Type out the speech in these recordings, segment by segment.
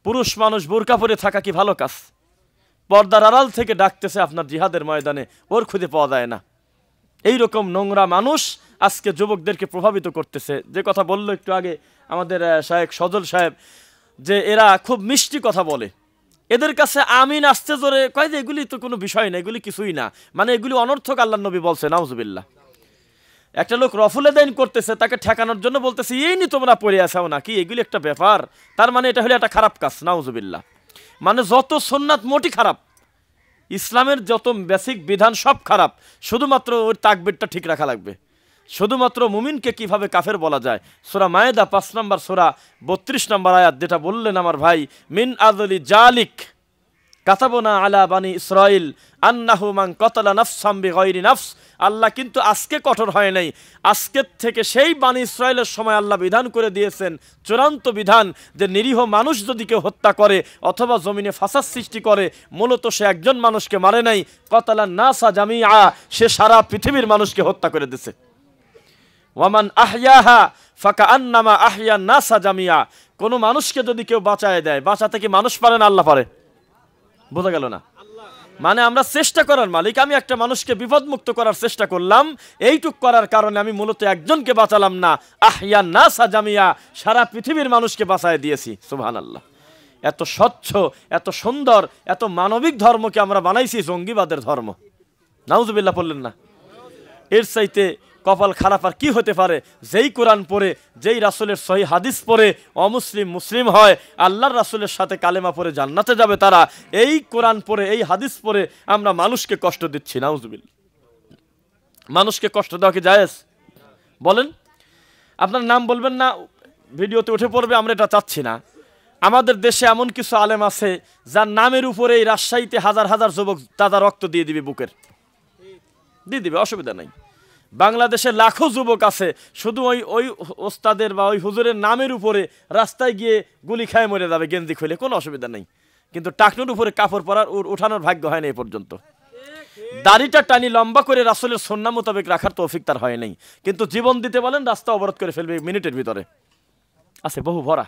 পুরুষ মানুষ বোরকা পরে থাকা কি ভালো কাজ? পর্দার আড়াল থেকে ডাকতেছে আপনার জিহাদের ময়দানে, ওর খুঁজে পাওয়া যায় না। এইরকম নোংরা মানুষ আজকে যুবকদেরকে প্রভাবিত করতেছে। যে কথা বললো একটু আগে আমাদের শায়েখ সজল সাহেব, যে এরা খুব মিষ্টি কথা বলে, এদের কাছে আমিন আসতে জোরে কয় যে এগুলি তো কোনো বিষয় না, এগুলি কিছুই না, মানে এগুলি অনর্থক আল্লাহর নবী বলছে, নাউজুবিল্লাহ। একটা লোক রফুলে দাইন করতেছে, তাকে ঠেকানোর জন্য বলতেছে এই নি তোমরা পড়ে আসাও নাকি, এগুলি একটা ব্যাপার, তার মানে এটা হলো একটা খারাপ কাজ, নাউজুবিল্লাহ। মানে যত সুন্নাত মোটি খারাপ, ইসলামের যত বেসিক বিধান সব খারাপ, শুধুমাত্র ওর তাকবীরটা ঠিক রাখা লাগবে। শুধুমাত্র মুমিনকে কিভাবে কাফের বলা যায়, সূরা মায়েদা 5 নম্বর সূরা 32 নম্বর আয়াত, যেটা বললেন আমার ভাই, মিন আযলি জালিক কাতাবনা আলা বানি ইসরাইল আন্নাহু মান কাতালা নাফসাম বিগাইরি নাফস। আল্লাহ কিন্তু আজকে কঠোর হয় নাই, আজকের থেকে সেই বানি ইসরাইলের সময় আল্লাহ বিধান করে দিয়েছেন, চূড়ান্ত বিধান, যে নিরীহ মানুষ যদি কেউ হত্যা করে অথবা জমিনে ফাসাদ সৃষ্টি করে, মূলত সে একজন মানুষকে মারে নাই, কাতালা নাসা জামিআ, সে সারা পৃথিবীর মানুষকে হত্যা করে দিয়েছে। ওয়ামান আহইয়াহা ফাকাআন্নামা আহইয়া নাসা জামিআ, কোন মানুষকে যদি কেউ বাঁচায় দেয়, বাঁচাতে কি মানুষ পারে না আল্লাহ পারে? বোঝা গেল না? মানে আমরা চেষ্টা করার মালিক, আমি একটা মানুষকে বিপদমুক্ত করার চেষ্টা করলাম, এইটুক করার কারণে আমি মূলত একজনকে বাঁচালাম না, আহইয়া নাসা জামিআ, সারা পৃথিবীর মানুষকে বাঁচায় দিয়েছি। সুবহানাল্লাহ। এত স্বচ্ছ, এত সুন্দর, এত মানবিক ধর্মকে আমরা বানাইছি জঙ্গিবাদের ধর্ম। নাউজুবিল্লাহ বললেন না? এর চাইতে কপাল খারাপ আর কি হতে পারে? যেই কোরআন পড়ে, যেই রাসূলের সহিহ হাদিস পড়ে অমুসলিম মুসলিম হয়, আল্লাহর রাসূলের সাথে কালেমা পড়ে জান্নাতে যাবে তারা, এই কোরআন পড়ে, এই হাদিস পড়ে আমরা মানুষকে কষ্ট দিচ্ছি। নাউজুবিল্লাহ। মানুষকে কষ্ট দেওয়া কি জায়েজ? বলেন। আপনার নাম বলবেন না, ভিডিওতে উঠে পড়বে, আমরা এটা চাচ্ছি না। আমাদের দেশে এমন কিছু আলেম আছে যার নামের উপরে এই রাজশাহীতে হাজার হাজার যুবক তাজা রক্ত দিয়ে দিবে, বুকের দিয়ে দিবে, অসুবিধা নাই। বাংলাদেশে লাখো যুবক আছে শুধু ওই ওস্তাদের বা ওই হুজুরের নামের উপরে রাস্তায় গিয়ে গুলি খায় মরে যাবে গেঞ্জি খুলে, কোনো অসুবিধা নেই। কিন্তু টাকনুর উপরে কাপড় পরার উঠানোর ভাগ্য হয় না এই পর্যন্ত। দাড়িটা টানি লম্বা করে রাসূলের সুন্নাহ মোতাবেক রাখার তৌফিক তার হয় নাই, কিন্তু জীবন দিতে বলেন রাস্তা অবরোধ করে ফেলবে মিনিটের ভিতরে, আছে বহু ভরা।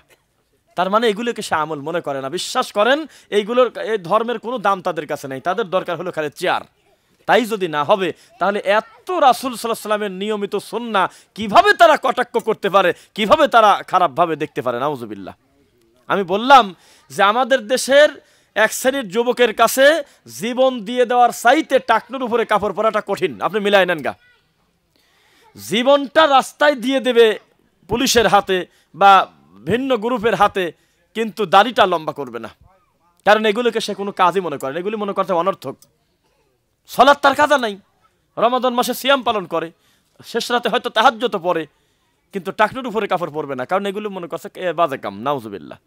তার মানে এগুলোকে সে আমল মনে করে না। বিশ্বাস করেন এইগুলোর, এই ধর্মের কোনো দাম তাদের কাছে নেই, তাদের দরকার হলো খালি চেয়ার। তাই যদি না হবে তাহলে এত রাসূল সাল্লাল্লাহু আলাইহি ওয়াসাল্লামের নিয়মিত সুন্নাহ কিভাবে তারা কটাক্ষ করতে পারে, কিভাবে তারা খারাপভাবে দেখতে পারে? নাউজুবিল্লাহ। আমি বললাম যে আমাদের দেশের এক শ্রেণীর যুবকের কাছে জীবন দিয়ে দেওয়ার চাইতে টাকনুর উপরে কাপড় পরাটা কঠিন। আপনি মিলাই নেন গা, জীবনটা রাস্তায় দিয়ে দেবে পুলিশের হাতে বা ভিন্ন গ্রুপের হাতে, কিন্তু দাড়িটা লম্বা করবে না, কারণ এগুলোকে সে কোনো কাজই মনে করে না, এগুলি মনে করতে অনর্থক। সালাত তার কাজা নাই, রমাদান মাসে সিয়াম পালন করে, শেষ রাতে হয়তো তাহাজ্জুদ পড়ে, কিন্তু টাকনুর উপরে কাপড় পরবে না, কারণ এগুলো মনে করছে বাজে কাম। নাউজুবিল্লাহ।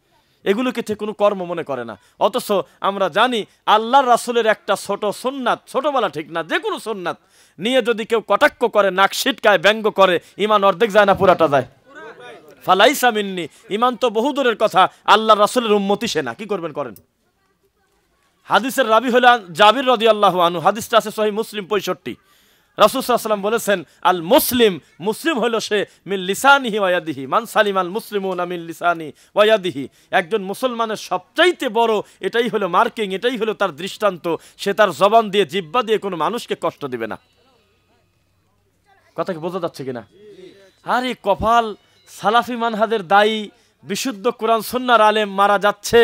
এগুলোকে ঠিক কোনো কর্ম মনে করে না। অথচ আমরা জানি আল্লাহর রাসূলের একটা ছোট সুন্নাত, ছোটবেলা ঠিক না, যে কোনো সুন্নাত নিয়ে যদি কেউ কটাক্ষ করে, নাক ছিটকায়, ব্যঙ্গ করে, ঈমান অর্ধেক যায় না পুরাটা যায়? ফালাইসা মিন্নি, ঈমান তো বহু দূরের কথা, আল্লাহর রাসূলের উম্মতি সে না। কি করবেন করেন। হাদিসের রাবি হলেন জাবির রাদিয়াল্লাহু আনহু, হাদিসটা আছে সহিহ মুসলিম 65। রাসূল সাল্লাল্লাহু আলাইহি ওয়াসাল্লাম বলেছেন, আল মুসলিম, মুসলিম হলো সে মিন লিসানিহি ওয়া ইয়াদিহি, মান সালিমাল মুসলিমুনা মিন লিসানি ওয়া ইয়াদিহি। একজন মুসলমানের সবচাইতে বড় এটাই হলো মার্কিং, এটাই হলো তার দৃষ্টান্ত, সে তার জবান দিয়ে, জিহ্বা দিয়ে কোনো মানুষকে কষ্ট দিবে না। কথা কি বোঝা যাচ্ছে কিনা? আরে কপাল, সালাফি মানহাজের দায়ী, বিশুদ্ধ কোরআন সুন্নাহর আলেম মারা যাচ্ছে,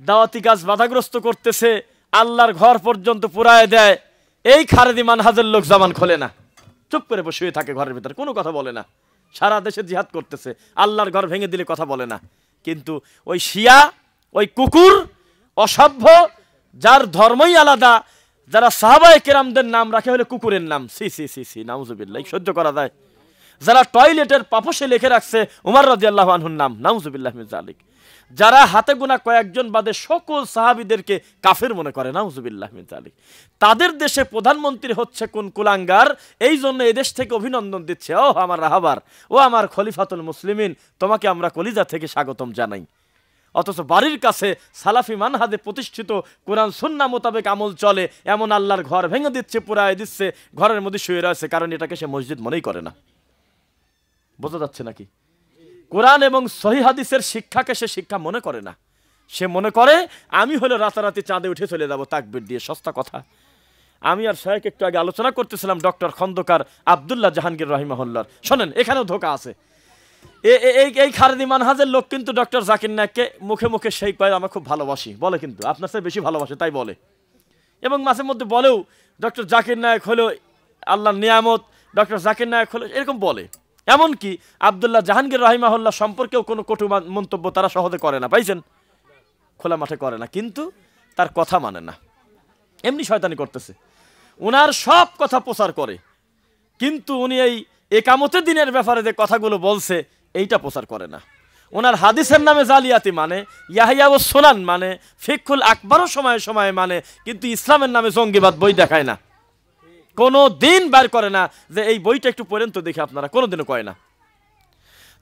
দাওয়াতি কাজ বাধাগ্রস্ত করতেছে, আল্লাহর ঘর পর্যন্ত পুরায় দেয়, এই খারেদি মানহাজের লোক জবান খোলে না, চুপ করে বসে থাকে ঘরের ভিতরে, কোনো কথা বলে না। সারা দেশে জিহাদ করতেছে, আল্লাহর ঘর ভেঙে দিলে কথা বলে না। কিন্তু ওই শিয়া, ওই কুকুর, অসভ্য, যার ধর্মই আলাদা, যারা সাহাবায়ে কেরামদের নাম রাখে হলে কুকুরের নাম, সি সি সি সি, নাউজুবিল্লাহ, সহ্য করা যায়? যারা টয়লেটের পাপোশে লিখে রাখছে উমর রাদিয়াল্লাহু আনহুর নাম, নাউজুবিল্লাহ মিন যালিক। যারা হাতে গোনা কয়েকজন বাদে সকল সাহাবীদেরকে কাফের মনে করে, নাউজুবিল্লাহ মিন যালিক। তাদের দেশে প্রধানমন্ত্রী হচ্ছে কোন কুলাঙ্গার, এই জন্য এই দেশ থেকে অভিনন্দন দিচ্ছে, ও আমার রাহাবার, ও আমার খলিফাতুল মুসলিমিন, তোমাকে আমরা কলিজা থেকে স্বাগতম জানাই। অথচ বাড়ির কাছে সালাফি মানহাজে প্রতিষ্ঠিত কোরআন সুন্নাহ মোতাবেক আমল চলে, এমন আল্লাহর ঘর ভেঙে দিচ্ছে, পুরায় দিচ্ছে, ঘরের মধ্যে শুয়ে রয়েছে, কারণ এটাকে সে মসজিদ মনেই করে না। বোঝা যাচ্ছে নাকি? কোরআন এবং সহিহ হাদিসের শিক্ষাকে সে শিক্ষা মনে করে না। সে মনে করে আমি হলো রাতারাতি চাঁদে উঠে চলে যাব তাকবীর দিয়ে। সস্তা কথা। আমি আর শায়েখ একটু আগে আলোচনা করতেছিলাম ডক্টর খন্দকার আব্দুল্লাহ জাহাঙ্গীর রাহিমাহুল্লাহ। শোনেন, এখানেও ধোকা আছে। এই খারেদি মানহাজের লোক কিন্তু ডক্টর জাকির নায়েককে মুখে মুখে সেই কয় আমরা খুব ভালোবাসি বলে, কিন্তু আপনার সাথে বেশি ভালোবাসে তাই বলে। এবং মাঝে মধ্যে বলেও ডক্টর জাকির নায়েক হলো আল্লাহর নিয়ামত, ডক্টর জাকির নায়েক হলো এরকম বলে। এমনকি আব্দুল্লাহ জাহাঙ্গীর রাহিমাহুল্লাহ সম্পর্কেও কোনো কটু মন্তব্য তারা সহজে করে না, পাইছেন, খোলা মাঠে করে না, কিন্তু তার কথা মানে না, এমনি শয়তানি করতেছে। ওনার সব কথা প্রচার করে, কিন্তু উনি এই একামতের দিনের ব্যাপারে যে কথাগুলো বলছে এইটা প্রচার করে না। ওনার হাদিসের নামে জালিয়াতি মানে, ইয়াহিয়া ও সুনান মানে, ফিকহুল আকবরও সময়ে সময়ে মানে, কিন্তু ইসলামের নামে জঙ্গিবাদ বই দেখায় না। কোনো দিন বার করে না যে এই বইটা একটু পড়েন তো দেখে আপনারা, কোনোদিনও কয় না।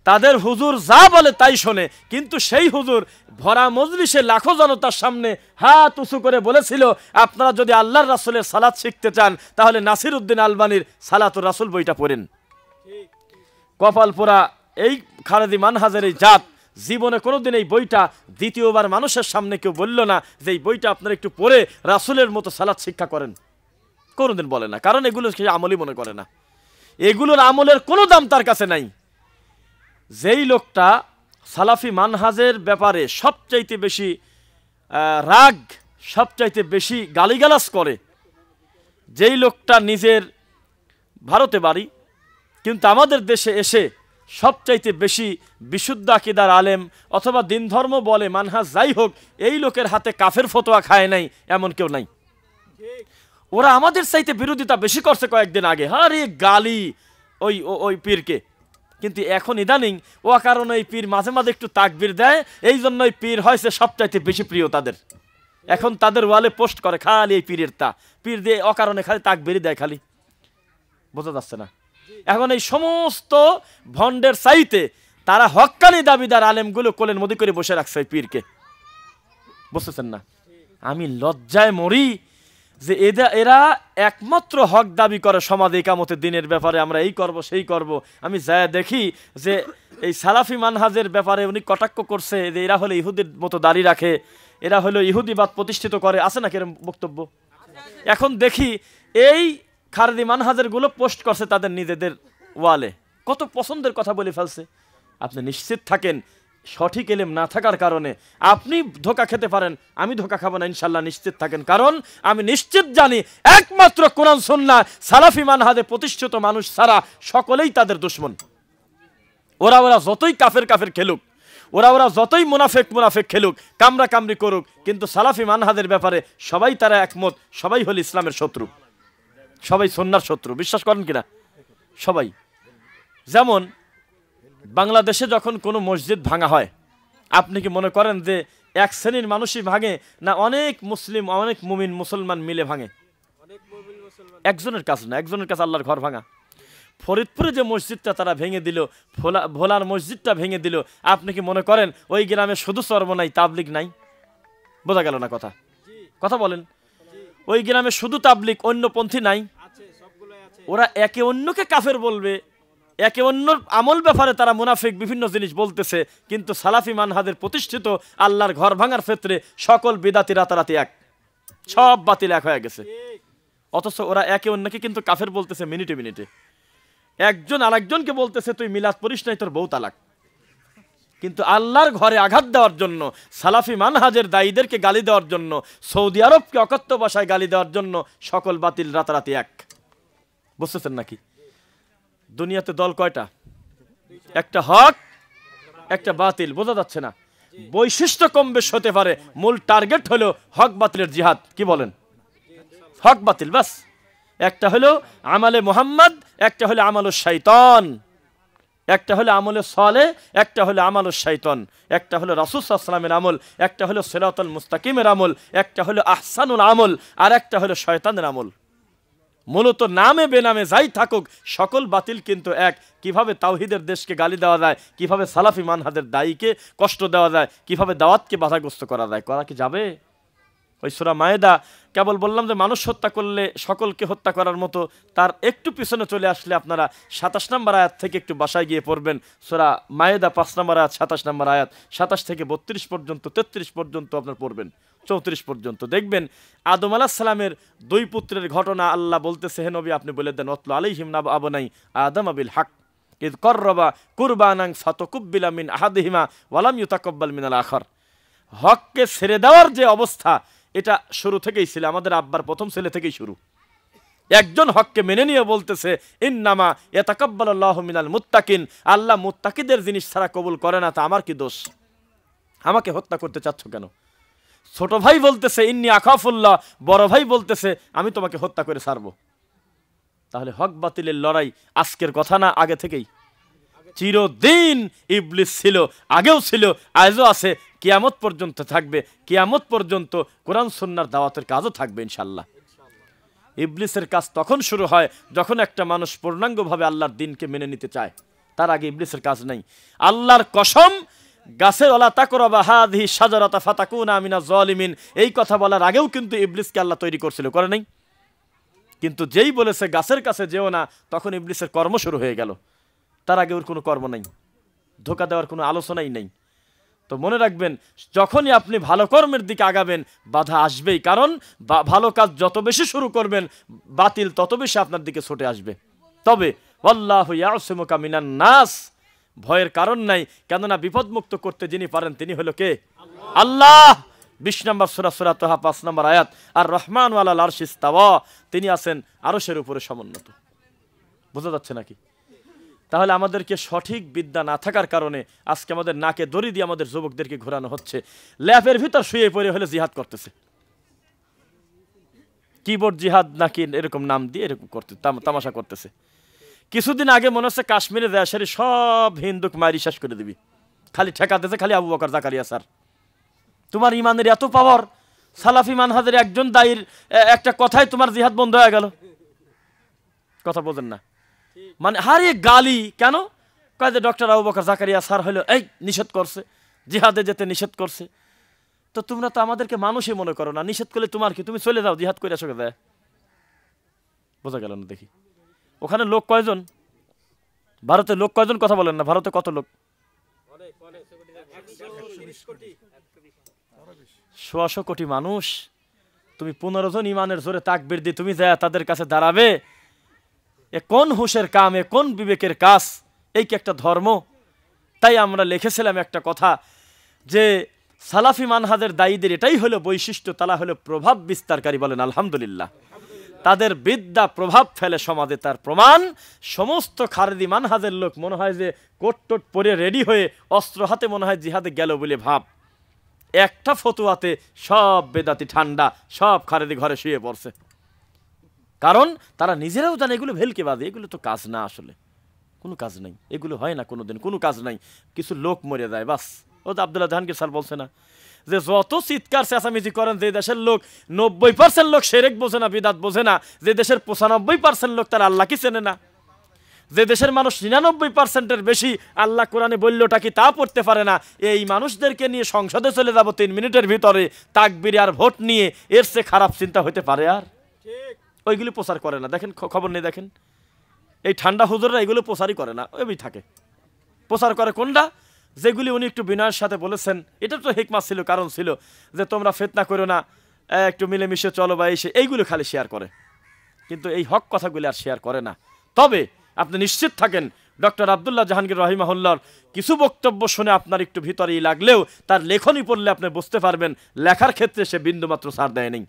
তাদের হুজুর যা বলে তাই শোনে, কিন্তু সেই হুজুর ভরা মজলিসে লাখো জনতার সামনে হাত উঁচু করে বলেছিল আপনারা যদি আল্লাহর রাসূলের সালাত শিখতে চান তাহলে নাসির উদ্দিন আলবানির সালাতুর রাসূল বইটা পড়েন। কপাল পোড়া এই খারেদি মানহাজের এই জাত জীবনে কোনোদিন এই বইটা দ্বিতীয়বার মানুষের সামনে কেউ বলল না যে এই বইটা আপনারা একটু পড়ে রাসূলের মতো সালাত শিক্ষা করেন, কোনোদিন বলে না। কারণ এগুলো সে আমলই মনে করে না, এগুলোর আমলের কোনো দাম তার কাছে নাই। যেই লোকটা সালাফি মানহাজের ব্যাপারে সবচাইতে বেশি রাগ, সবচাইতে বেশি গালিগালাজ করে, যেই লোকটা নিজের ভারতে বাড়ি কিন্তু আমাদের দেশে এসে সবচাইতে বেশি বিশুদ্ধ আকীদার আলেম অথবা দিন ধর্ম বলে মানহাজ যাই হোক, এই লোকের হাতে কাফের ফতোয়া খায় নাই এমন কেউ নাই। ওরা আমাদের চাইতে বিরোধিতা বেশি করছে কয়েকদিন আগে, আরে গালি ওই ওই পীরকে, কিন্তু এখন ইদানিং ও কারণে এই পীর মাঝে মাঝে একটু তাকবীর দেয়, এই জন্যই পীর হয়েছে সবচাইতে বেশি প্রিয় তাদের। এখন তাদের ওয়ালে পোস্ট করে খালি এই পীরের পীর দিয়ে অকারণে খালি তাকবীরই দেয়, খালি বোঝা যাচ্ছে না। এখন এই সমস্ত ভণ্ডের চাইতে তারা হক্কানি দাবিদার আলেমগুলো কোলের মধ্যে করে বসে রাখছে এই পীরকে, বুঝতেছেন না? আমি লজ্জায় মরি যে এরা একমাত্র হক দাবি করে সমাজে ইকামতের দিনের ব্যাপারে আমরা এই করব সেই করব। আমি যা দেখি যে এই সালাফি মানহাজের ব্যাপারে উনি কটাক্ষ করছে যে এরা হলো ইহুদির মতো দাড়ি রাখে, এরা হলো ইহুদিবাদ প্রতিষ্ঠিত করে, আছে না কিরম বক্তব্য? এখন দেখি এই খারেদি মানহাজের গুলো পোস্ট করছে তাদের নিজেদের ওয়ালে, কত পছন্দের কথা বলে ফেলছে। আপনি নিশ্চিত থাকেন সঠিক ইলম না থাকার কারণে আপনি ধোঁকা খেতে পারেন, আমি ধোঁকা খাবো না ইনশাল্লাহ, নিশ্চিত থাকেন। কারণ আমি নিশ্চিত জানি একমাত্র কোরআন সুন্নাহ সালাফি মানহাজে প্রতিষ্ঠিত মানুষ ছাড়া সকলেই তাদের দুশমন। ওরা যতই কাফের খেলুক, ওরা যতই মুনাফেক খেলুক, কামরা কামরি করুক, কিন্তু সালাফি মানহাজের ব্যাপারে সবাই তারা একমত, সবাই হল ইসলামের শত্রু, সবাই সুন্নাহর শত্রু। বিশ্বাস করেন কিনা? সবাই। যেমন বাংলাদেশে যখন কোনো মসজিদ ভাঙা হয়, আপনি কি মনে করেন যে এক শ্রেণীর মানুষই ভাঙে, না অনেক মুসলিম অনেক মুমিন মুসলমান মিলে ভাঙে? একজনের কাজ না, একজনের কাছে আল্লাহর ঘর ভাঙা। ফরিদপুরে যে মসজিদটা তারা ভেঙে দিল, ভোলার মসজিদটা ভেঙে দিল, আপনি কি মনে করেন ওই গ্রামে শুধু চর্ম নাই, তাবলিগ নাই? বোঝা গেল না কথা? কথা বলেন। ওই গ্রামে শুধু তাবলিগ, অন্যপন্থী নাই? ওরা একে অন্যকে কাফের বলবে, একে অন্যর আমল ব্যাপারে তারা মুনাফিক বিভিন্ন জিনিস বলতেছে, কিন্তু সালাফি মানহাজের প্রতিষ্ঠিত আল্লাহর ঘর ভাঙার ক্ষেত্রে সকল বিদাতি রাতারাতি এক, সব বাতিল এক হয়ে গেছে। অথচ ওরা একে অন্যকে কিন্তু কাফের বলতেছে মিনিটে মিনিটে। একজন আরেকজনকে বলতেছে তুই মিলাদ পড়িস নাই, তোর বউ তালাক। কিন্তু আল্লাহর ঘরে আঘাত দেওয়ার জন্য, সালাফি মানহাজের দায়ীদেরকে গালি দেওয়ার জন্য, সৌদি আরবকে অকথ্য ভাষায় গালি দেওয়ার জন্য সকল বাতিল রাতারাতি এক। বুঝতেছেন নাকি? দুনিয়াতে দল কয়টা? একটা হক, একটা বাতিল। বোঝা যাচ্ছে না? বৈশিষ্ট্য কম বেশ হতে পারে, মূল টার্গেট হলো হক বাতিলের জিহাদ। কি বলেন? হক বাতিল বাস। একটা হলো আমালে মুহাম্মদ, একটা হলো আমালুশ শাইতান, একটা হলো আমলে সালেহ, একটা হলো আমালুশ শাইতান, একটা হলো রাসূল সাল্লাল্লাহু আলাইহি ওয়াসাল্লামের আমল, একটা হলো সিরাতুল মুস্তাকিমের আমল, একটা হলো আহসানুল আমল, আর একটা হলো শয়তানের আমল। মূলত নামে বেনামে যাই থাকুক, সকল বাতিল কিন্তু এক। কিভাবে তাওহীদের দেশকে গালি দেওয়া যায়, কিভাবে সালাফি মানহাজের দায়ীকে কষ্ট দেওয়া যায়, কিভাবে দাওয়াতকে বাধাগ্রস্ত করা যায়, করা কি যাবে? ওই সূরা মায়েদা কেবল বললাম যে মানুষ হত্যা করলে সকলকে হত্যা করার মতো, তার একটু পিছনে চলে আসলে আপনারা 27 নম্বর আয়াত থেকে একটু বাসায় গিয়ে পড়বেন। সূরা মায়েদা 5 নম্বর আয়াত, 27 নম্বর আয়াত, 27 থেকে 32 পর্যন্ত, 33 পর্যন্ত আপনার পড়বেন, 34 পর্যন্ত দেখবেন আদম আলাইহিস সালামের 2 পুত্রের ঘটনা আল্লাহ বলতেছে, হে নবী আপনি বলে দেন, অতলু আলাইহিম নাবা আবনাই আদম বিল হক ইদ কররবা কুরবানান ফাতাকুব্বিলা মিন আহাদিহিমা ওয়া লাম ইউতাকাব্বাল মিনাল আখার। হককে ছেড়ে দেওয়ার যে অবস্থা, এটা শুরু থেকেই ছিল, আমাদের আব্বার প্রথম ছেলে থেকেই শুরু। একজন হককে মেনে নিয়ে বলতেছে ইন্নামা ইয়াতাকাব্বালুল্লাহু মিনাল মুত্তাকিন, আল্লাহ মুত্তাকিদের জিনিস ছাড়া কবুল করে না, তা আমার কি দোষ? আমাকে হত্যা করতে চাচ্ছ কেন? ছোট ভাই বলতেছে ইন্নী আখাফুল্লাহ, বড় ভাই বলতেছে আমি তোমাকে হত্যা করে ছাড়বো। তাহলে হক বাতিলের লড়াই আজকের কথা না, আগে থেকেই চিরদিন ইবলিস ছিল, আগেও ছিল, আজও আছে, কিয়ামত পর্যন্ত থাকবে। কিয়ামত পর্যন্ত কোরআন সুন্নাহর দাওয়াতের কাজও থাকবে ইনশাআল্লাহ। ইবলিসের কাজ তখন শুরু হয় যখন একটা মানুষ পূর্ণাঙ্গভাবে আল্লাহর দ্বীনকে মেনে নিতে চায়, তার আগে ইবলিসের কাজ নাই। আল্লাহর কসম, গাছের ওয়ালা তাকরাবা হাযিহি শাজারাতা ফাতাকুনা মিনাজ জালিমিন, এই কথা বলার আগেও কিন্তু ইবলিসকে আল্লাহ তৈরি করছিল, করে নাই? কিন্তু যেই বলেছে গাছের কাছে যেও না, তখন ইবলিসের কর্ম শুরু হয়ে গেল। তার আগে ওর কোনো কর্ম নাই, ধোঁকা দেওয়ার কোনো আলোচনাই নেই। তো মনে রাখবেন, যখনই আপনি ভালো কর্মের দিকে আগাবেন বাধা আসবেই, কারণ ভালো কাজ যত বেশি শুরু করবেন বাতিল তত বেশি আপনার দিকে ছুটে আসবে। তবে ওয়াল্লাহু ইয়াসিমুকা মিনান নাস, ভয়ের কারণ নাই, কেননা বিপদমুক্ত করতে যিনি পারেন তিনি হলো কে? আল্লাহ। 20 নম্বর সূরা, সূরা তাহা 5 নম্বর আয়াত, আর রহমান আলাল আরশি ইস্তাওয়া, তিনি আছেন আরশের উপরে সমুন্নত। বোঝা যাচ্ছে নাকি? তাহলে আমাদেরকে সঠিক বিদ্যা না থাকার কারণে আজকে আমাদের নাকে দড়ি দিয়ে আমাদের যুবকদেরকে ঘোরানো হচ্ছে, ল্যাপের ভিতর শুয়ে পড়ে হলে জিহাদ করতেছে, কিবোর্ড জিহাদ নাকি এরকম নাম দিয়ে এরকম করতে তামাশা করতেছে। কিছুদিন আগে মনে হচ্ছে কাশ্মীরে দেশারি সব হিন্দুক মারি শেষ করে দিবি, খালি ঠেকা দিতেছে খালি আবু বকর জাকারিয়া স্যার। তোমার ইমানের এত পাওয়ার, সালাফি মানহাজের একজন দায়ীর একটা কথাই তোমার জিহাদ বন্ধ হয়ে গেল। কথা বোঝেন না? মানে হারে গালি কেন? কয় যে ডক্টর আবু বকর জাকারিয়া স্যার হলো এই নিষেধ করছে, জিহাদে যেতে নিষেধ করছে। তো তোমরা তো আমাদেরকে মানুষই মনে করো না, নিষেধ করলে তোমার কি? তুমি চলে যাও, জিহাদ করে আসো। দেয় বোঝা গেল না? দেখি ওখানে লোক কয়জন? ভারতের লোক কয়জন? কথা বলেন না। ভারতে কত লোক? 100 কোটি মানুষ। তুমি 15 জন ইমানের জোরে তাকবীর দিয়ে তুমি যায় তাদের কাছে দাঁড়াবে? এ কোন হুঁশের কাম, এ কোন বিবেকের কাজ? এই কি একটা ধর্ম? তাই আমরা লিখেছিলাম একটা কথা, যে সালাফি মানহাজের দায়ীদের এটাই হলো বৈশিষ্ট্য, তারা হলো প্রভাব বিস্তারকারী। বলেন আলহামদুলিল্লাহ। তাদের বিদ্যা প্রভাব ফেলে সমাজে, তার প্রমাণ সমস্ত খারেদি মানহাজের লোক মনে হয় যে কোট টোট পরে রেডি হয়ে অস্ত্র হাতে মনে হয় জিহাদে গেল বলে ভাব। একটা ফতুয়াতে সব বেদাতি ঠান্ডা, সব খারেদি ঘরে শুয়ে পড়ছে। কারণ তারা নিজেরাও জানে এগুলো ভেলকে বাজে, এগুলো তো কাজ না, আসলে কোনো কাজ নাই, এগুলো হয় না কোনোদিন, কোনো কাজ নাই, কিছু লোক মরে যায় বাস। ও তো আব্দুল্লাহ জাহাঙ্গীর স্যার বলছে না যে যত চিৎকার চেঁচামেচি করেন, যে দেশের লোক 90% লোক শিরক বোঝে না, বিদাত বোঝে না, যে দেশের 95% লোক তার আল্লাহকে চেনে না, যে দেশের মানুষ 99%-এর বেশি আল্লাহ কোরআনে বললোটা কি তা পড়তে পারে না, এই মানুষদেরকে নিয়ে সংসদে চলে যাব 3 মিনিটের ভিতরে তাকবীর আর ভোট নিয়ে, এর চেয়ে খারাপ চিন্তা হতে পারে? আর ওইগুলি প্রচার করে না, দেখেন খবর নেই, দেখেন এই ঠান্ডা হুজুররা এগুলো প্রচারই করে না, ওই থাকে। প্রচার করে কোনটা? যেগুলি উনি একটু বিনয়ের সাথে বলেছেন, এটা তো হিকমত ছিল, কারণ ছিল যে তোমরা ফিতনা করো না, একটু মিলেমিশে চলো বা এসে, এইগুলো খালি শেয়ার করে, কিন্তু এই হক কথাগুলি আর শেয়ার করে না। তবে আপনি নিশ্চিত থাকেন, ডক্টর আব্দুল্লাহ জাহাঙ্গীর রহিমাহুল্লাহর কিছু বক্তব্য শুনে আপনার একটু ভিতরেই লাগলেও তার লেখনী পড়লে আপনি বুঝতে পারবেন লেখার ক্ষেত্রে সে বিন্দুমাত্র ছাড় দেয় নেই।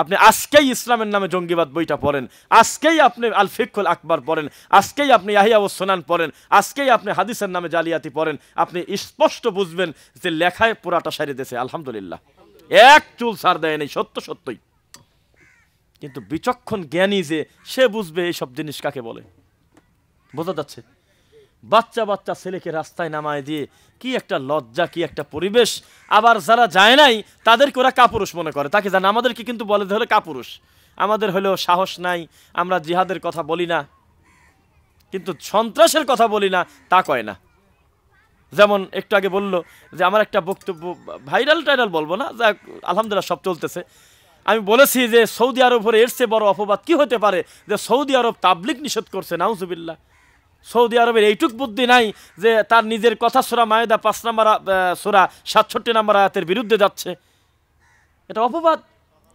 আপনি আজকেই ইসলামের নামে জঙ্গিবাদ বইটা পড়েন, আজকেই আপনি আল ফিকহুল আকবার পড়েন, আজকেই আপনি ইয়াহিয়া ওয়াস সুনান পড়েন, আজকেই আপনি হাদিসের নামে জালিয়াতি পড়েন, আপনি স্পষ্ট বুঝবেন যে লেখায় পুরাটা সারি দিয়েছে আলহামদুলিল্লাহ, এক চুল ছাড় দেয় নেই, সত্য সত্যই। কিন্তু বিচক্ষণ জ্ঞানী যে সে বুঝবে এইসব জিনিস কাকে বলে। বোঝা যাচ্ছে? বাচ্চা বাচ্চা ছেলেকে রাস্তায় নামায় দিয়ে কি একটা লজ্জা, কি একটা পরিবেশ। আবার যারা যায় নাই তাদেরকে ওরা কাপুরুষ মনে করে, তাকে জানে। আমাদেরকে কিন্তু বলে হলে কাপুরুষ, আমাদের হলেও সাহস নাই, আমরা জিহাদের কথা বলি না, কিন্তু সন্ত্রাসের কথা বলি না তা কয় না। যেমন একটু আগে বললো যে আমার একটা বক্তব্য ভাইরাল বলবো না, যাক আলহামদুলিল্লাহ সব চলতেছে। আমি বলেছি যে সৌদি আরব হলে এর চেয়ে বড় অপবাদ কি হতে পারে যে সৌদি আরব তাবলিগ নিষেধ করছে, নাউজুবিল্লাহ। সৌদি আরবের এইটুক বুদ্ধি নাই যে তার নিজের কথা সূরা মায়েদা 5 নম্বর সূরা 67 নম্বর আয়াতের বিরুদ্ধে যাচ্ছে, এটা অপবাদ।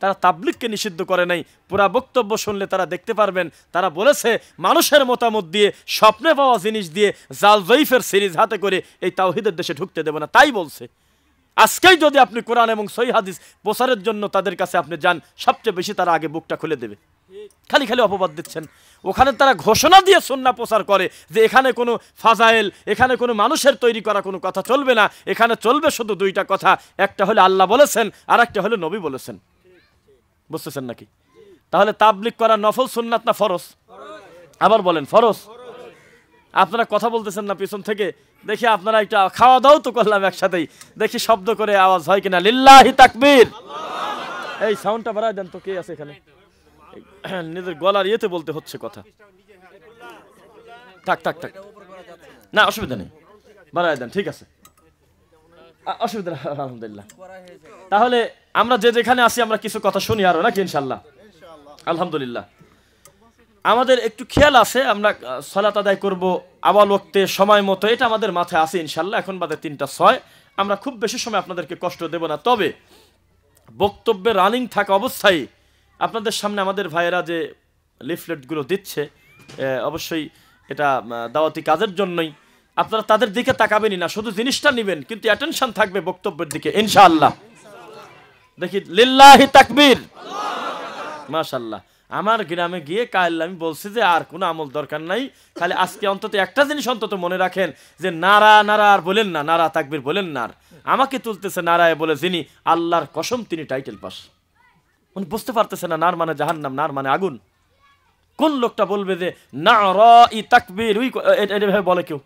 তারা তাবলিগকে নিষিদ্ধ করে নাই। পুরা বক্তব্য শুনলে তারা দেখতে পারবেন, তারা বলেছে মানুষের মতামত দিয়ে, স্বপ্নে পাওয়া জিনিস দিয়ে জাল জয়ীফের সিরিজ হাতে করে এই তাওহীদের দেশে ঢুকতে দেব না, তাই বলছে। আজকেই যদি আপনি কোরআন এবং সহিহ হাদিস প্রচারের জন্য তাদের কাছে আপনি যান, সবচেয়ে বেশি তারা আগে বুকটা খুলে দেবে। খালি খালি অপবাদ দিচ্ছেন। ওখানে তারা ঘোষণা দিয়ে সুন্নাহ প্রচার করে যে এখানে কোনো ফাজাইল, এখানে কোনো মানুষের তৈরি করা কোনো কথা চলবে না, এখানে চলবে শুধু দুইটা কথা, একটা হলো আল্লাহ বলেছেন আর একটা হলো নবী বলেছেন। বুঝতেছেন নাকি? তাহলে তাবলিগ করা নফল সুন্নাত না ফরজ? আবার বলেন ফরজ। আপনারা কথা বলতেছেন না পিছন থেকে, দেখি আপনারা একটা খাওয়া দাও তো করলাম একসাথেই, দেখি শব্দ করে আওয়াজ হয় কিনা। লিল্লাহি তাকবীর। এই সাউন্ডটা বাড়ায় দেন তো, কে আছে এখানে? নিজের গলার ইয়েতে বলতে হচ্ছে কথা। থাক থাক থাক, না অসুবিধা নেই, বাড়ায় দেন, ঠিক আছে, অসুবিধা নেই, আলহামদুলিল্লাহ। তাহলে আমরা যে যেখানে আছি আমরা কিছু কথা শুনি আরো নাকি ইনশাআল্লাহ? আলহামদুলিল্লাহ। আমাদের একটু খেয়াল আছে, আমরা সালাত আদায় করব আওয়াল ওয়াক্তে সময় মতো, এটা আমাদের মাথায় আছে ইনশাআল্লাহ। এখন বাদে 3:06, আমরা খুব বেশি সময় আপনাদেরকে কষ্ট দেব না। তবে বক্তব্যে রানিং থাকা অবস্থায় আপনাদের সামনে আমাদের ভাইয়েরা যে লিফলেটগুলো দিচ্ছে, অবশ্যই এটা দাওয়াতি কাজের জন্যই, আপনারা তাদের দিকে তাকাবেনই না, শুধু জিনিসটা নেবেন, কিন্তু অ্যাটেনশন থাকবে বক্তব্যের দিকে ইনশাআল্লাহ। দেখি লিল্লাহি তাকবীর, মাশাআল্লাহ। আমার গ্রামে গিয়ে কাল আমি বলছি যে আর কোনো আমল দরকার নাই, খালি আজকে অন্তত একটা জিনিস অন্তত মনে রাখেন যে নারা নারা আর বলেন না, নারা তাকবীর বলেন না। আর আমাকে তুলতেছে নারায় বলে যিনি, আল্লাহর কসম তিনি টাইটেল পাস। উনি বুঝতে পারতেছে না নার মানে জাহান্নাম, নার মানে আগুন। কোন লোকটা বলবে যে নারাই তাকবীর, এভাবে বলে কেউ?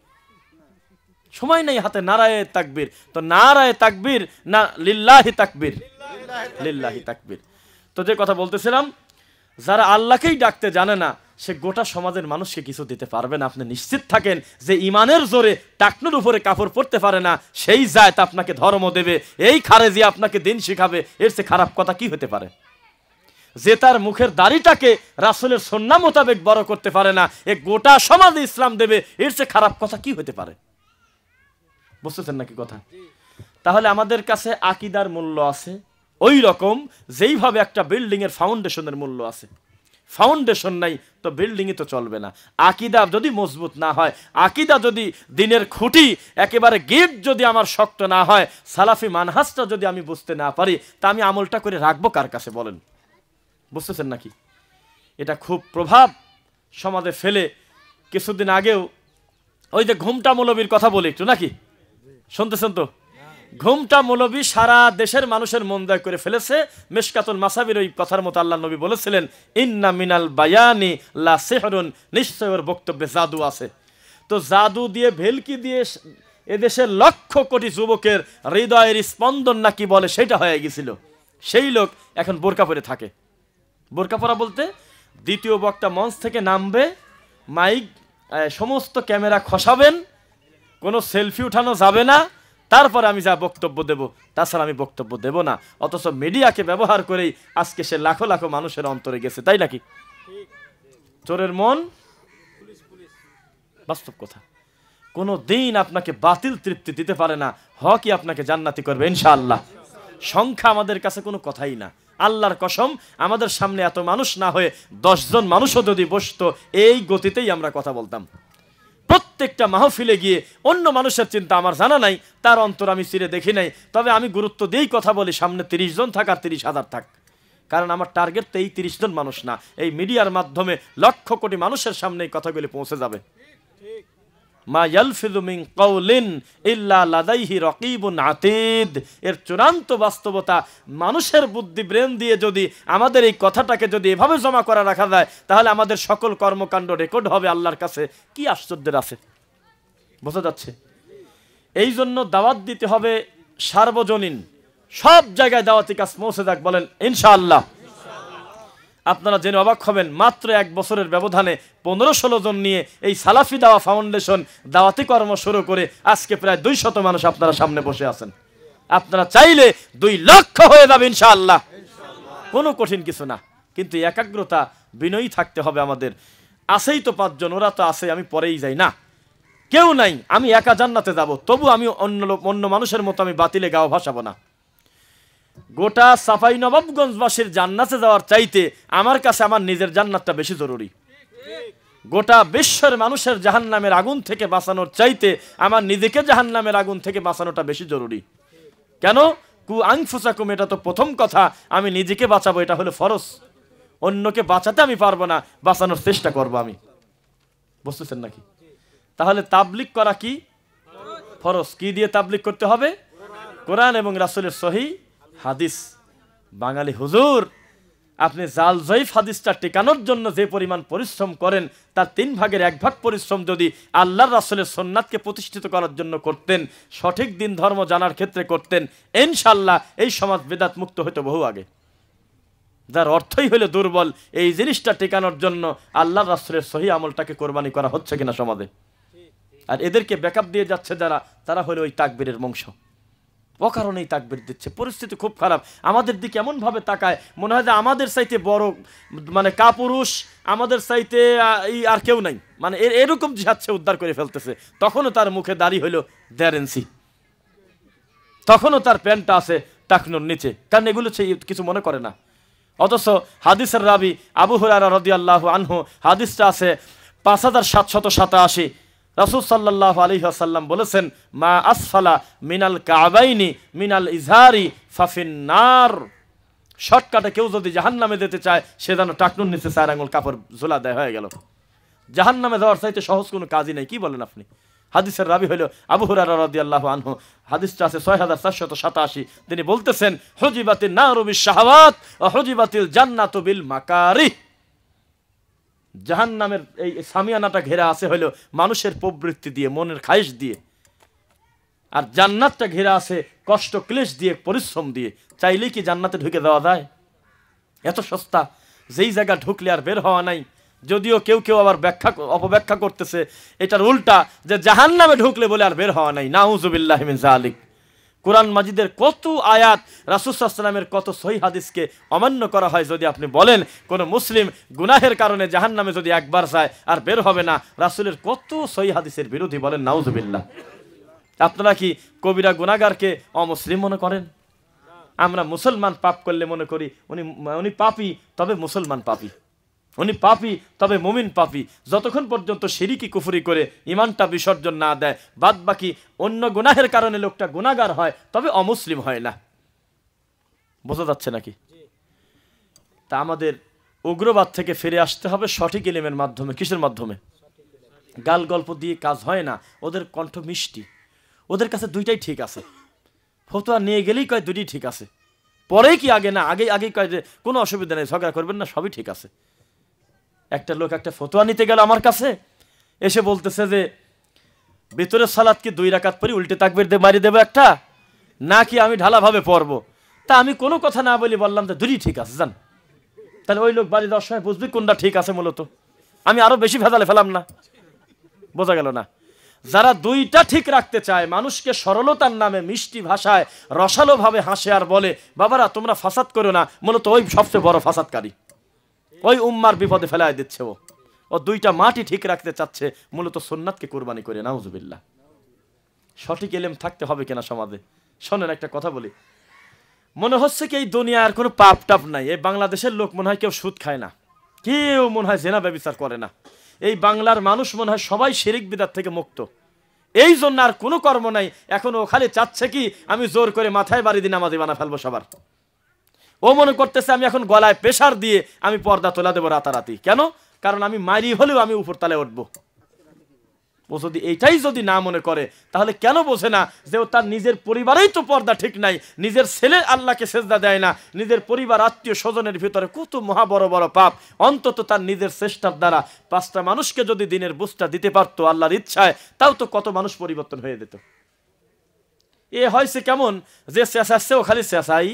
সময় নেই হাতে। নারায়ে তাকবীর, তো নারায়ে তাকবীর না লিল্লাহি তাকবীর? লিল্লাহি তাকবীর। তো যে কথা বলতেছিলাম, যারা আল্লাহকেই ডাকতে জানে না সে গোটা সমাজের মানুষকে কিছু দিতে পারবে না। আপনি নিশ্চিত থাকেন যে ইমানের জোরে টাকনুর উপরে কাপড় পরতে পারে না, সেই জায়েত আপনাকে ধর্ম দেবে, এই খারেজি আপনাকে দিন শিখাবে, এর চেয়ে খারাপ কথা কি হতে পারে? যে তার মুখের দাড়িটাকে রাসূলের সুন্নাহ মোতাবেক বড় করতে পারে না, এ গোটা সমাজে ইসলাম দেবে, এর চেয়ে খারাপ কথা কি হতে পারে? বুঝতেছেন নাকি কথা? তাহলে আমাদের কাছে আকীদার মূল্য আছে ওই রকম যেইভাবে একটা বিল্ডিং এর ফাউন্ডেশনের মূল্য আছে। ফাউন্ডেশন নাই তো বিল্ডিংই তো চলবে না। আকীদা যদি মজবুত না হয়, আকীদা যদি দিনের খুঁটি একেবারে গেট যদি আমার শক্ত না হয়, সালাফি মানহাজটা যদি আমি বুঝতে না পারি, তা আমি আমলটা করে রাখবো কার কাছে বলেন? বুঝতেছেন নাকি? এটা খুব প্রভাব সমাজে ফেলে। কিছুদিন আগেও ওই যে ঘুমটা মৌলবীর কথা বলি একটু, নাকি শুনতেছেন তো? ঘুমটা মৌলবী সারা দেশের মানুষের মন জয় করে ফেলেছে। মিশকাতুল মাসাবির ওই কথার মতো আল্লাহ নবী বলেছিলেন, ইন্না মিনাল বায়ানি লা সিহরুন, নিশ্চয় ওর বক্তব্যে জাদু আছে। তো জাদু দিয়ে, ভেলকি দিয়ে এদেশের লক্ষ কোটি যুবকের হৃদয়ের স্পন্দন নাকি বলে সেটা হয়ে গেছিল। সেই লোক এখন বোরকা পরে থাকে। বোরকা পরা বলতে দ্বিতীয় বক্তা মঞ্চ থেকে নামবে, মাইক সমস্ত ক্যামেরা খসাবেন, কোনো সেলফি উঠানো যাবে না, তারপরে আমি যা বক্তব্য দেব, তাছাড়া আমি বক্তব্য দেব না। অথচ মিডিয়াকে ব্যবহার করেই আজকে সে লাখো লাখো মানুষের অন্তরে গেছে, তাই নাকি? চোরের মন, বাস্তব কথা। কোনো দিন আপনাকে বাতিল তৃপ্তি দিতে পারে না, হকই আপনাকে জান্নাতি করবে ইনশাআল্লাহ। সংখ্যা আমাদের কাছে কোনো কথাই না। আল্লাহর কসম, আমাদের সামনে এত মানুষ না হয়ে 10 জন মানুষও যদি বসতো, এই গতিতেই আমরা কথা বলতাম। প্রত্যেকটা মাহফিলে গিয়ে অন্য মানুষের চিন্তা আমার জানা নাই, তার অন্তর আমি চিরে দেখি নাই, তবে আমি গুরুত্ব দিয়েই কথা বলি সামনে 30 জন থাক আর 30,000 থাক, কারণ আমার টার্গেট তো এই 30 জন মানুষ না, এই মিডিয়ার মাধ্যমে লক্ষ কোটি মানুষের সামনে এই কথাগুলি পৌঁছে যাবে। মা ইয়ালফিযু মিন কাওলিন ইল্লা লাদাইহি রাকীবুন আতীদ। এর চূড়ান্ত বাস্তবতা, মানুষের বুদ্ধি ব্রেন দিয়ে যদি আমাদের এই কথাটাকে যদি এভাবে জমা করা রাখা যায়, তাহলে আমাদের সকল কর্মকাণ্ড রেকর্ড হবে আল্লাহর কাছে। কি আশ্চর্যের আছে, বোঝা যাচ্ছে? এই জন্য দাওয়াত দিতে হবে সার্বজনীন, সব জায়গায় দাওয়াতি কাজ পৌঁছে যাক, বলেন ইনশাআল্লাহ। আপনারা জেনে অবাক হবেন, মাত্র 1 বছরের ব্যবধানে 15-16 জন নিয়ে এই সালাফি দাওয়া ফাউন্ডেশন দাওয়াতি কর্ম শুরু করে আজকে প্রায় 200 মানুষ আপনারা সামনে বসে আছেন। আপনারা চাইলে 2 লক্ষ হয়ে যাবে ইনশাআল্লাহ, কোনো কঠিন কিছু না। কিন্তু একাগ্রতা, বিনয়ী থাকতে হবে আমাদের। আছেই তো 5 জন, ওরা তো আছে, আমি পরেই যাই না, কেউ নাই, আমি একা জান্নাতে যাব, তবু আমি অন্য মানুষের মতো আমি বাতিলে গাওয়া ভাসাবো না। গোটা সাফাই নবাবগঞ্জবাসীর জান্নাতে যাওয়ার চাইতে আমার কাছে আমার নিজের জান্নাতটা বেশি জরুরি। গোটা বিশ্বের মানুষের জাহান্নামের আগুন থেকে বাঁচানোর চাইতে আমার নিজেকে জাহান্নামের আগুন থেকে বাঁচানোটা বেশি জরুরি। কেন? কু আনফুসাকুম, এটা তো প্রথম কথা, আমি নিজেকে বাঁচাবো, এটা হলো ফরজ। অন্যকে বাঁচাতে আমি পারবো না, বাঁচানোর চেষ্টা করবো আমি। বুঝতেছেন নাকি? তাহলে তাবলিগ করা কি ফরজ। কি দিয়ে তাবলিগ করতে হবে? কোরআন এবং রাসূলের সহিহ হাদিস। বাঙালি হুজুর, আপনি জাল জয়ীফ হাদিসটা টেকানোর জন্য যে পরিমাণ পরিশ্রম করেন, তার 3 ভাগের 1 ভাগ পরিশ্রম যদি আল্লাহর রাসূলের সুন্নাতকে প্রতিষ্ঠিত করার জন্য করতেন, সঠিক দিন ধর্ম জানার ক্ষেত্রে করতেন, ইনশাআল্লাহ এই সমাজ বিদআত মুক্ত হতো বহু আগে। যার অর্থই হলো দুর্বল, এই জিনিসটা টেকানোর জন্য আল্লাহর রাসূলের সহিহ আমলটাকে কোরবানি করা হচ্ছে কিনা সমাজে। আর এদেরকে ব্যাকআপ দিয়ে যাচ্ছে যারা, তারা হলো ওই তাকবীরের বংশ। অকারণেই তাকবীর দিচ্ছে। পরিস্থিতি খুব খারাপ। আমাদের দিকে এমনভাবে তাকায়, মনে হয় যে আমাদের চাইতে বড় মানে কাপুরুষ, আমাদের চাইতে আর কেউ নাই, মানে এরকম জিহাদছে উদ্ধার করে ফেলতেছে। তখনও তার মুখে দাড়ি হইল 1.5 ইঞ্চি, তখনও তার প্যান্টটা আছে টাকনোর নিচে, কারণ এগুলো কিছু মনে করে না। অথচ হাদিসের রাবি আবু হুরায়রা রাদিয়াল্লাহু আনহু, হাদিসটা আছে 5787। রাসূল সাল্লাল্লাহু আলাইহি ওয়াসাল্লাম বলেছেন, মা আসফালা মিনাল কাবাইনি মিনাল ইজহারি ফাফিন নার। শর্টকাটে কেউ যদি জাহান্নামে যেতে চায়, সে যেন টাকনুর নিচে 4 আঙ্গুল কাপড় ঝোলা দেয়, হয়ে গেল। জাহান্নামে যাওয়ার চাইতে সহজ কোনো কাজই নেই। কি বলেন আপনি? হাদিসের রাবি হলো আবু হুরায়রা রাদিয়াল্লাহু আনহু। হাদিসটা আছে 6487। তিনি বলতেছেন, হুজিবাতিন নারু বিশ শাহাওয়াত ওয়া হুজিবাতিল জান্নাতু বিল মাকারিহ। জাহান্নামের এই সামিয়ানাটা ঘেরা আছে হলো মানুষের প্রবৃত্তি দিয়ে, মনের খায়েশ দিয়ে, আর জান্নাতটা ঘেরা আছে কষ্ট ক্লেশ দিয়ে, পরিশ্রম দিয়ে। চাইলেই কি জান্নাতে ঢুকে দেওয়া যায়? এত সস্তা, যেই জায়গা ঢুকলে আর বের হওয়া নাই। যদিও কেউ কেউ আবার অপব্যাখ্যা করতেছে এটার উল্টা, যে জাহান্নামে ঢুকলে বলে আর বের হওয়া নাই। নাউযুবিল্লাহি মিন যালিক। কোরআন মাজিদের কত আয়াত, রাসূল সাল্লাল্লাহু আলাইহি ওয়াসাল্লামের কত সহিহ হাদিসকে অমান্য করা হয়। যদি আপনি বলেন কোন মুসলিম গুনাহের কারণে জাহান্নামে যদি একবার যায় আর বের হবে না, রাসূলের কত সহিহ হাদিসের বিরোধী, বলেন নাউযুবিল্লাহ। আপনারা কি কবিরা গুনাহগারকে অমুসলিম মনে করেন? আমরা মুসলমান পাপ করলে মনে করি উনি পাপী, তবে মুসলমান পাপী, উনি পাপী তবে মুমিন পাপী। যতক্ষণ পর্যন্ত শিরকি কুফরি করে ইমানটা বিসর্জন না দেয়, বাদ বাকি অন্য গুনাহের কারণে লোকটা গুনাহগার হয়, তবে অমুসলিম হয় না। বোঝা যাচ্ছে নাকি? তা আমাদের উগ্রবাদ থেকে ফিরে আসতে হবে সঠিক ইলমের মাধ্যমে। কিসের মাধ্যমে? গাল গল্প দিয়ে কাজ হয় না। ওদের কণ্ঠ মিষ্টি, ওদের কাছে দুইটাই ঠিক আছে। ফতোয়া নিয়ে গেলেই কয় দুইটাই ঠিক আছে, পরে কি আগে না, আগে কয় যে কোনো অসুবিধা নেই, ঝগড়া করবেন না, সবই ঠিক আছে। একটা লোক একটা ফতোয়া নিতে গেল আমার কাছে, এসে বলতেছে যে ভিতরের সালাত কি 2 রাকাত পরে উল্টে তাকবীর দিয়ে মারি দেবো একটা, নাকি আমি ঢালাভাবে পড়বো? তা আমি কোনো কথা না বলি বললাম যে দুটোই ঠিক আছে, জান। তাহলে ওই লোক বাড়ি যাওয়ার সময় বুঝবি কোনটা ঠিক আছে। মূলত আমি আরো বেশি ভেজালে ফেলাম না? বোঝা গেল না? যারা দুইটা ঠিক রাখতে চায়, মানুষকে সরলতার নামে মিষ্টি ভাষায় রসালো ভাবে হাসে আর বলে বাবারা তোমরা ফাসাদ করো না, মূলত ওই সবচেয়ে বড় ফাসাদকারী, ওই উম্মার বিপদে ফেলায় দিচ্ছে। ও দুইটা মাটি ঠিক রাখতে চাচ্ছে, মূলত সুন্নাতকে কুরবানি করে। নাউযুবিল্লাহ। সঠিক ইলম থাকতে হবে কিনা সমাজে? শোনেন একটা কথা বলি, মনে হচ্ছে কি এই দুনিয়ার কোনো পাপ টাপ নাই। এই বাংলাদেশের লোক মনে হয় কেউ সুদ খায় না, কেউ মনে হয় জেনা ব্যভিচার করে না। এই বাংলার মানুষ মনে হয় সবাই শিরিক বিদআত থেকে মুক্ত। এই জন্য আর কোনো কর্ম নাই। এখন ও খালি চাচ্ছে কি আমি জোর করে মাথায় বাড়ি দিয়ে নামাজি বানা ফেলবো সবার। ও মনে করতেছে আমি এখন গলায় প্রেসার দিয়ে আমি পর্দা তোলা দেবো রাতারাতি। কেন? কারণ আমি মারি হলেও আমি উপর তালে উঠবো। ও যদি এইটাই যদি না মনে করে, তাহলে কেন বোঝে না যে ও তার নিজের পরিবারেই তো পর্দা ঠিক নাই, নিজের ছেলে আল্লাহকে সেজদা দেয় না, নিজের পরিবার আত্মীয় স্বজনের ভিতরে কত মহা বড় বড় পাপ। অন্তত তার নিজের চেষ্টার দ্বারা 5টা মানুষকে যদি দিনের বুঝটা দিতে পারতো আল্লাহর ইচ্ছায়, তাও তো কত মানুষ পরিবর্তন হয়ে যেত। এ হয়েছে কেমন, যে চেঁচাচ্ছে ও খালি চেঁচাই,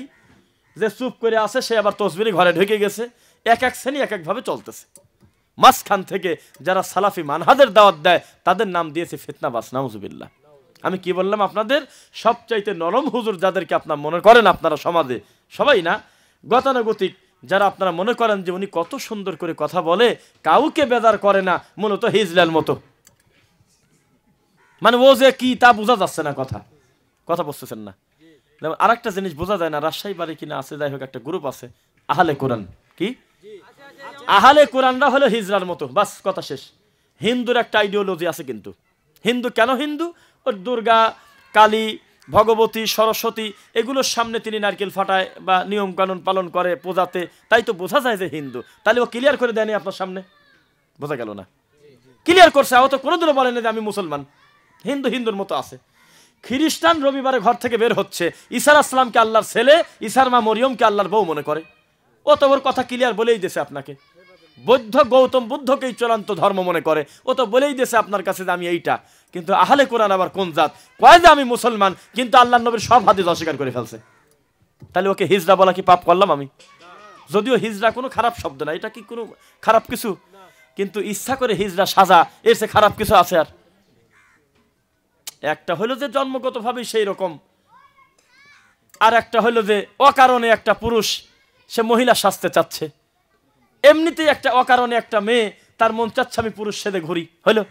যে চুপ করে আছে সে আবার তসবিরি ঘরে ঢুকে গেছে। এক এক শ্রেণী এক একভাবে চলতেছে। মাঝখান থেকে যারা সালাফি মানহাজের দাওয়াত দেয় তাদের নাম দিয়েছে ফিতনাবাজ, নাউজুবিল্লাহ। আমি কি বললাম আপনাদের, সবচাইতে নরম হুজুর যাদেরকে আপনারা মনে করেন আপনারা সমাজে, সবাই না, গতানুগতিক যারা আপনারা মনে করেন যে উনি কত সুন্দর করে কথা বলে, কাউকে বেজার করে না, মূলত হিজলাল মতো, মানে ও যে কি তা বোঝা যাচ্ছে না, কথা বুঝতেছেন না। আর একটা জিনিস বোঝা যায় না, রাজশাহী বাড়ি কিনা আছে, যাই হোক একটা গ্রুপ আছে আহলে কোরআন, কি আহলে কোরআনরা হলো হিজলার মতো, বাস কথা শেষ। হিন্দুর একটা আইডিওলজি আছে, কিন্তু হিন্দু কেন হিন্দু, ওর দুর্গা, কালী, ভগবতী, সরস্বতী এগুলোর সামনে তিনি নারকেল ফাটায় বা নিয়ম কানুন পালন করে পূজাতে, তাই তো বোঝা যায় যে হিন্দু। তাহলে ও ক্লিয়ার করে দেয়নি আপনার সামনে, বোঝা গেল না? ক্লিয়ার করছে, ও তো কোনোদিনও বলেনি যে আমি মুসলমান। হিন্দুর মতো আছে। খ্রিস্টান রবিবারে ঘর থেকে বের হচ্ছে, ঈসা আসলামকে আল্লাহর ছেলে, ঈসার মা মরিয়মকে আল্লাহর বউ মনে করে। ও তো ওর কথা ক্লিয়ার বলেই দিয়েছে আপনাকে। বৌদ্ধ গৌতম বুদ্ধকেই চূড়ান্ত ধর্ম মনে করে, ও তো বলেই দিয়েছে আপনার কাছে যে আমি এইটা। কিন্তু আহলে কোরআন আবার কোন জাত, কয় যে আমি মুসলমান, কিন্তু আল্লাহর নবীর সব হাদিস অস্বীকার করে ফেলছে। তাহলে ওকে হিজড়া বলা কি পাপ করলাম আমি? যদিও হিজড়া কোনো খারাপ শব্দ না, এটা কি কোনো খারাপ কিছু? কিন্তু ইচ্ছা করে হিজড়া সাজা, এর চেয়ে খারাপ কিছু আছে? আর একটা হলো যে জন্মগতভাবে সেই রকম, আর একটা হলো যে অকারণে একটা পুরুষ সে মহিলা সাজতে চাচ্ছে। এমনিতেই একটা অকারণে একটা মেয়ে তার মন চাচ্ছে আমি পুরুষ সেদে ঘুরি, হলো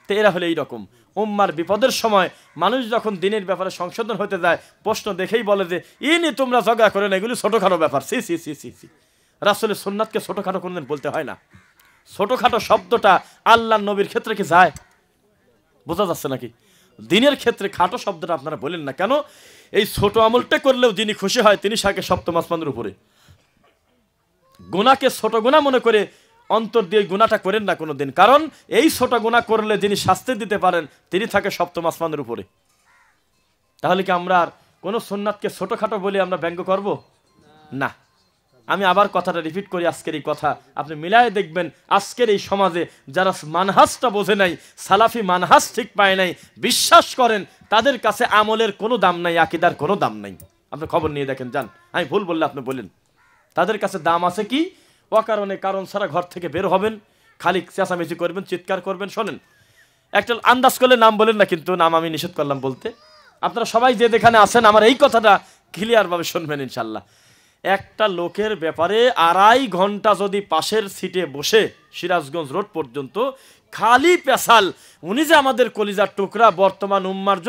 তো এরা হলো এইরকম। উম্মার বিপদের সময় মানুষ যখন দিনের ব্যাপারে সংশোধন হতে যায়, প্রশ্ন দেখেই বলে যে ইনি তোমরা ঝগড়া করে না, এগুলো ছোটখাটো ব্যাপার। সি সি সি সি সি রাসূলের সুন্নাতকে ছোটখাটো কোনদিন বলতে হয় না। ছোটখাটো শব্দটা আল্লাহর নবীর ক্ষেত্রে কি যায়? বোঝা যাচ্ছে নাকি? দিনের ক্ষেত্রে খাটো শব্দটা আপনারা বলেন না কেন? এই ছোট আমলটা করলেও যিনি খুশি হয় তিনি সাকে সপ্তম আসমানের উপরে। গুনাহকে ছোট গুনাহ মনে করে অন্তর দিয়ে গুনাহটা করেন না কোনোদিন, কারণ এই ছোট গুনাহ করলে যিনি শাস্তি দিতে পারেন তিনি থাকে সপ্তম আসমানের উপরে। তাহলে কি আমরা আর কোনো সুন্নাতকে ছোটখাটো বলে আমরা ব্যঙ্গ করব? না। আমি আবার কথাটা রিপিট করি, আজকের এই কথা আপনি মিলায়ে দেখবেন, আজকের এই সমাজে যারা মানহাজটা বোঝে নাই, সালাফি মানহাজ ঠিক পায় নাই, বিশ্বাস করেন তাদের কাছে আমলের কোনো দাম নাই, আকীদার কোনো দাম নাই। আপনি খবর নিয়ে দেখেন, যান, আমি ভুল বললে আপনি বলেন। তাদের কাছে দাম আছে কি? অকারণে কারণ ছাড়া ঘর থেকে বের হবেন, খালি চেঁচামেচি করবেন, চিৎকার করবেন। শোনেন, একটা আন্দাজ করলে নাম বলেন না, কিন্তু নাম আমি নিষেধ করলাম বলতে। আপনারা সবাই যে যেখানে আছেন আমার এই কথাটা ক্লিয়ারভাবে শুনবেন ইনশাল্লাহ। একটা লোকের ব্যাপারে 2.5 ঘন্টা যদি পাশের সিটে বসে সিরাজগঞ্জ রোড পর্যন্ত খালি পেশাল, উনি যে আমাদের কলিজার টুকরা, বর্তমান উম্মার